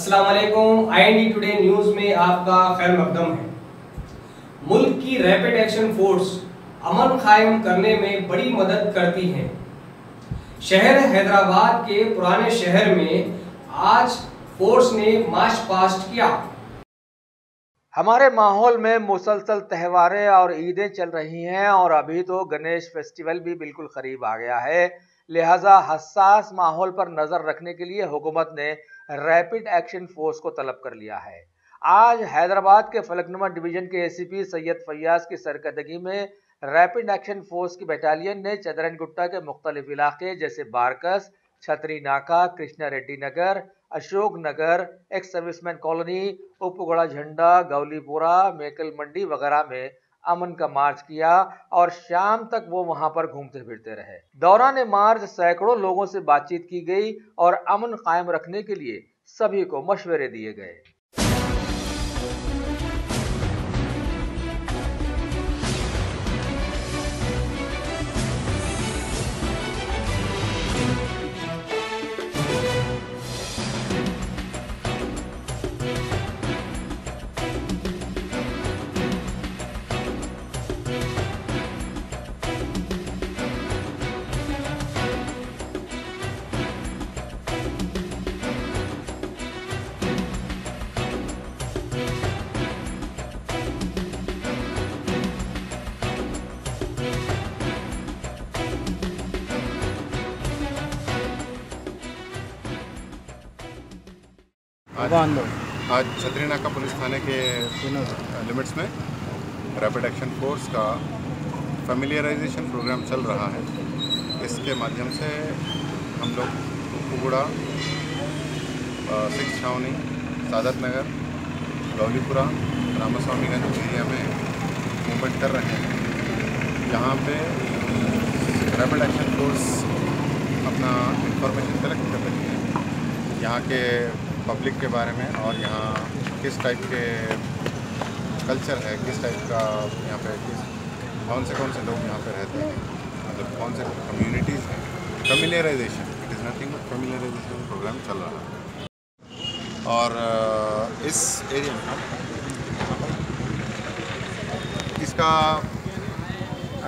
अस्सलाम वालेकुम। IND today news में आपका खैर मकदम है। मुल्क की रैपिड एक्शन फोर्स अमन कायम करने में बड़ी मदद करती है। शहर हैदराबाद के पुराने शहर में आज फोर्स ने मार्च पास्ट किया। हमारे माहौल में मुसलसल त्योहारें और ईदें चल रही हैं और अभी तो गणेश फेस्टिवल भी बिल्कुल करीब आ गया है। लिहाजा हसास माहौल पर नजर रखने के लिए हुकूमत ने रैपिड एक्शन फोर्स को तलब कर लिया है। आज हैदराबाद के फलकनुमा डिवीजन के एसीपी सैयद फैयाज की सरकर्दगी में रैपिड एक्शन फोर्स की बटालियन ने चंद्रन गुट्टा के मुख्तलिफ इलाके जैसे बारकस, छतरी नाका, कृष्णा रेड्डी नगर, Ashok Nagar, ex serviceman colony, उपगोड़ा झंडा, गौलीपुरा, मेकल मंडी वगैरह में अमन का मार्च किया और शाम तक वो वहां पर घूमते फिरते रहे। दौरान मार्च सैकड़ों लोगों से बातचीत की गई और अमन कायम रखने के लिए सभी को मशवरे दिए गए। आज छतरी नाका पुलिस थाने के लिमिट्स में रैपिड एक्शन फोर्स का फैमिलियराइजेशन प्रोग्राम चल रहा है। इसके माध्यम से हम लोग उपगुड़ा, सिक्स छावनी, सादत नगर, गौलीपुरा, रामास्वामीगंज एरिया में मूवमेंट कर रहे हैं। यहाँ पे रैपिड एक्शन फोर्स अपना इंफॉर्मेशन कलेक्ट कर रही है यहाँ के पब्लिक के बारे में और यहाँ किस टाइप के कल्चर है, किस टाइप का यहाँ पे कौन से लोग यहाँ पे रहते हैं, मतलब कौन से कम्युनिटीज़ हैं। Familiarization, it is nothing but familiarization program चल रहा है। और इस एरिया में इसका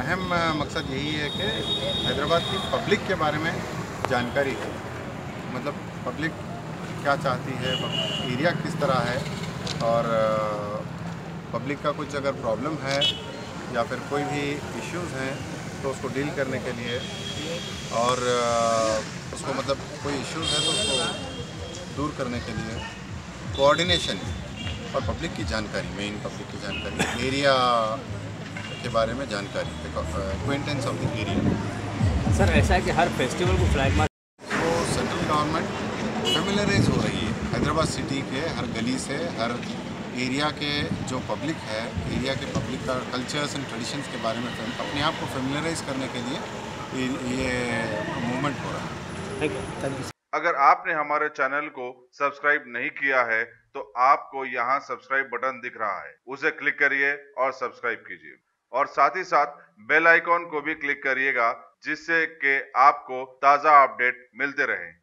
अहम मकसद यही है कि हैदराबाद की पब्लिक के बारे में जानकारी है, मतलब पब्लिक क्या चाहती है, एरिया किस तरह है और पब्लिक का कुछ अगर प्रॉब्लम है या फिर कोई भी इश्यूज़ हैं तो उसको डील करने के लिए और उसको मतलब कोई इश्यूज़ है तो उसको दूर करने के लिए कोऑर्डिनेशन और पब्लिक की जानकारी, मेन पब्लिक की जानकारी, एरिया के बारे में जानकारी, acquaintance of the area. Sir ऐसा है कि हर फेस्टिवल को फ्लैग मार्च तो सेंट्रल गवर्नमेंट फेमिलराइज हो रही है हैदराबाद सिटी के हर गली से, हर एरिया के जो पब्लिक है, एरिया के पब्लिक का कल्चर्स एंड ट्रेडिशंस के बारे में अपने आप को फेमिलराइज करने के लिए ये मूवमेंट हो रहा है। Thank you. अगर आपने हमारे चैनल को सब्सक्राइब नहीं किया है तो आपको यहाँ सब्सक्राइब बटन दिख रहा है, उसे क्लिक करिए और सब्सक्राइब कीजिए और साथ ही साथ बेल आइकॉन को भी क्लिक करिएगा जिससे कि आपको ताज़ा अपडेट मिलते रहें।